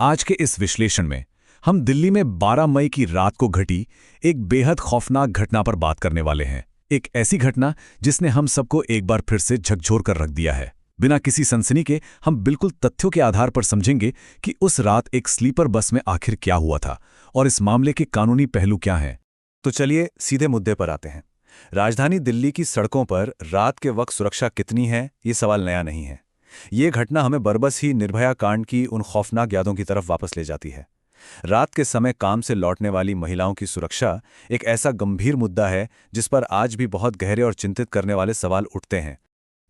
आज के इस विश्लेषण में हम दिल्ली में 12 मई की रात को घटी एक बेहद खौफनाक घटना पर बात करने वाले हैं। एक ऐसी घटना जिसने हम सबको एक बार फिर से झकझोर कर रख दिया है। बिना किसी सनसनी के हम बिल्कुल तथ्यों के आधार पर समझेंगे कि उस रात एक स्लीपर बस में आखिर क्या हुआ था और इस मामले के कानूनी पहलू क्या हैं। तो चलिए सीधे मुद्दे पर आते हैं। राजधानी दिल्ली की सड़कों पर रात के वक्त सुरक्षा कितनी है, ये सवाल नया नहीं है। ये घटना हमें बरबस ही निर्भया कांड की उन खौफनाक यादों की तरफ वापस ले जाती है। रात के समय काम से लौटने वाली महिलाओं की सुरक्षा एक ऐसा गंभीर मुद्दा है जिस पर आज भी बहुत गहरे और चिंतित करने वाले सवाल उठते हैं।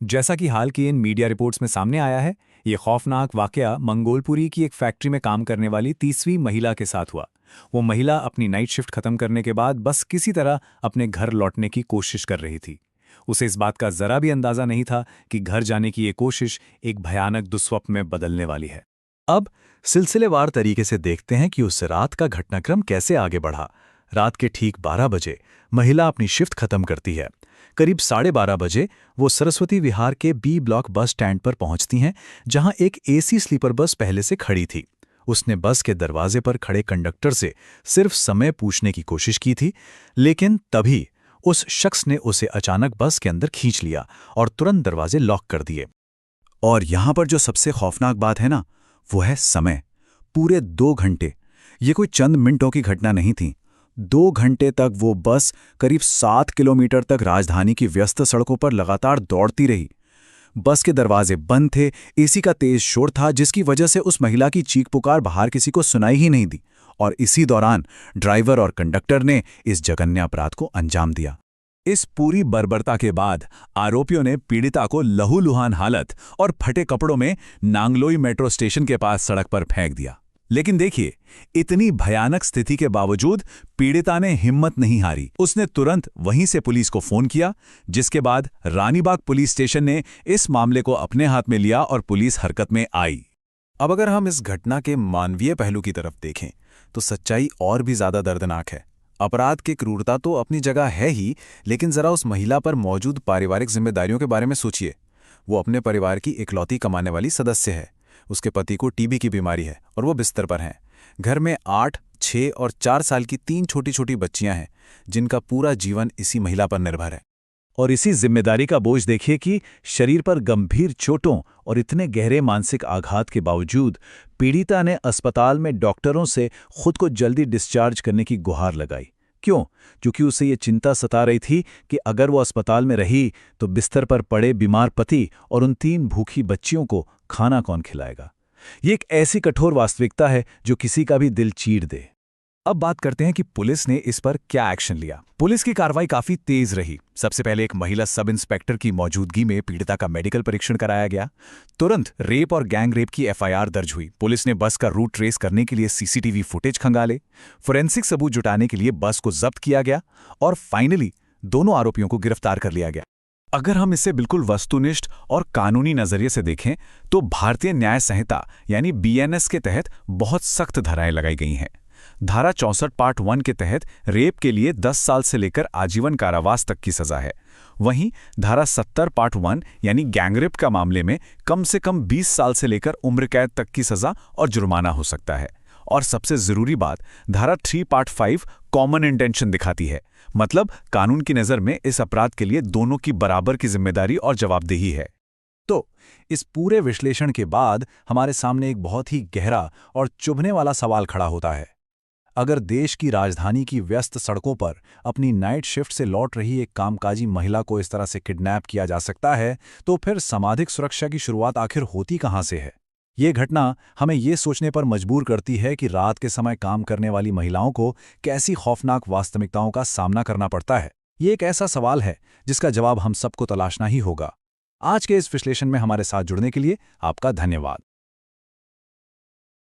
जैसा कि हाल की इन मीडिया रिपोर्ट्स में सामने आया है, ये खौफनाक वाकया मंगोलपुरी की एक फैक्ट्री में काम करने वाली 30वीं महिला के साथ हुआ। वो महिला अपनी नाइट शिफ्ट खत्म करने के बाद बस किसी तरह अपने घर लौटने की कोशिश कर रही थी। उसे इस बात का जरा भी अंदाजा नहीं था कि घर जाने की ये कोशिश एक भयानक दुस्वप्न में बदलने वाली है। अब सिलसिलेवार तरीके से देखते हैं कि उस रात का घटनाक्रम कैसे आगे बढ़ा। रात के ठीक 12 बजे महिला अपनी शिफ्ट खत्म करती है। करीब 12:30 बजे वो सरस्वती विहार के बी ब्लॉक बस स्टैंड पर पहुंचती हैं, जहां एक एसी स्लीपर बस पहले से खड़ी थी। उसने बस के दरवाजे पर खड़े कंडक्टर से सिर्फ समय पूछने की कोशिश की थी, लेकिन तभी उस शख्स ने उसे अचानक बस के अंदर खींच लिया और तुरंत दरवाजे लॉक कर दिए। और यहां पर जो सबसे खौफनाक बात है ना, वो है समय। पूरे 2 घंटे, ये कोई चंद मिनटों की घटना नहीं थी। 2 घंटे तक वो बस करीब 7 किलोमीटर तक राजधानी की व्यस्त सड़कों पर लगातार दौड़ती रही। बस के दरवाजे बंद थे, एसी का तेज शोर था जिसकी वजह से उस महिला की चीख पुकार बाहर किसी को सुनाई ही नहीं दी। और इसी दौरान ड्राइवर और कंडक्टर ने इस जघन्य अपराध को अंजाम दिया। इस पूरी बर्बरता के बाद आरोपियों ने पीड़िता को लहूलुहान हालत और फटे कपड़ों में नांगलोई मेट्रो स्टेशन के पास सड़क पर फेंक दिया। लेकिन देखिए, इतनी भयानक स्थिति के बावजूद पीड़िता ने हिम्मत नहीं हारी। उसने तुरंत वहीं से पुलिस को फोन किया, जिसके बाद रानीबाग पुलिस स्टेशन ने इस मामले को अपने हाथ में लिया और पुलिस हरकत में आई। अब अगर हम इस घटना के मानवीय पहलू की तरफ देखें तो सच्चाई और भी ज्यादा दर्दनाक है। अपराध की क्रूरता तो अपनी जगह है ही, लेकिन जरा उस महिला पर मौजूद पारिवारिक जिम्मेदारियों के बारे में सोचिए। वो अपने परिवार की इकलौती कमाने वाली सदस्य है। उसके पति को टीबी की बीमारी है और वो बिस्तर पर हैं। घर में 8, 6 और 4 साल की 3 छोटी छोटी बच्चियां हैं, जिनका पूरा जीवन इसी महिला पर निर्भर है। और इसी जिम्मेदारी का बोझ देखिए कि शरीर पर गंभीर चोटों और इतने गहरे मानसिक आघात के बावजूद पीड़िता ने अस्पताल में डॉक्टरों से खुद को जल्दी डिस्चार्ज करने की गुहार लगाई। क्यों? क्योंकि उसे ये चिंता सता रही थी कि अगर वो अस्पताल में रही तो बिस्तर पर पड़े बीमार पति और उन 3 भूखी बच्चियों को खाना कौन खिलाएगा। ये एक ऐसी कठोर वास्तविकता है जो किसी का भी दिल चीर दे। अब बात करते हैं कि पुलिस ने इस पर क्या एक्शन लिया। पुलिस की कार्रवाई काफी तेज रही। सबसे पहले एक महिला सब इंस्पेक्टर की मौजूदगी में पीड़िता का मेडिकल परीक्षण कराया गया। तुरंत रेप और गैंग रेप की एफआईआर दर्ज हुई। पुलिस ने बस का रूट ट्रेस करने के लिए सीसीटीवी फुटेज खंगाले। फोरेंसिक सबूत जुटाने के लिए बस को जब्त किया गया और फाइनली दोनों आरोपियों को गिरफ्तार कर लिया गया। अगर हम इसे बिल्कुल वस्तुनिष्ठ और कानूनी नजरिए से देखें तो भारतीय न्याय संहिता यानी बीएनएस के तहत बहुत सख्त धाराएं लगाई गई हैं। धारा 64 पार्ट 1 के तहत रेप के लिए 10 साल से लेकर आजीवन कारावास तक की सजा है। वहीं धारा 70 पार्ट 1 यानी गैंगरेप का मामले में कम से कम 20 साल से लेकर उम्र कैद तक की सजा और जुर्माना हो सकता है। और सबसे जरूरी बात, धारा 3 पार्ट 5 कॉमन इंटेंशन दिखाती है। मतलब कानून की नजर में इस अपराध के लिए दोनों की बराबर की जिम्मेदारी और जवाबदेही है। तो इस पूरे विश्लेषण के बाद हमारे सामने एक बहुत ही गहरा और चुभने वाला सवाल खड़ा होता है। अगर देश की राजधानी की व्यस्त सड़कों पर अपनी नाइट शिफ्ट से लौट रही एक कामकाजी महिला को इस तरह से किडनैप किया जा सकता है, तो फिर सामाजिक सुरक्षा की शुरुआत आखिर होती कहां से है? ये घटना हमें ये सोचने पर मजबूर करती है कि रात के समय काम करने वाली महिलाओं को कैसी खौफनाक वास्तविकताओं का सामना करना पड़ता है। ये एक ऐसा सवाल है जिसका जवाब हम सबको तलाशना ही होगा। आज के इस विश्लेषण में हमारे साथ जुड़ने के लिए आपका धन्यवाद।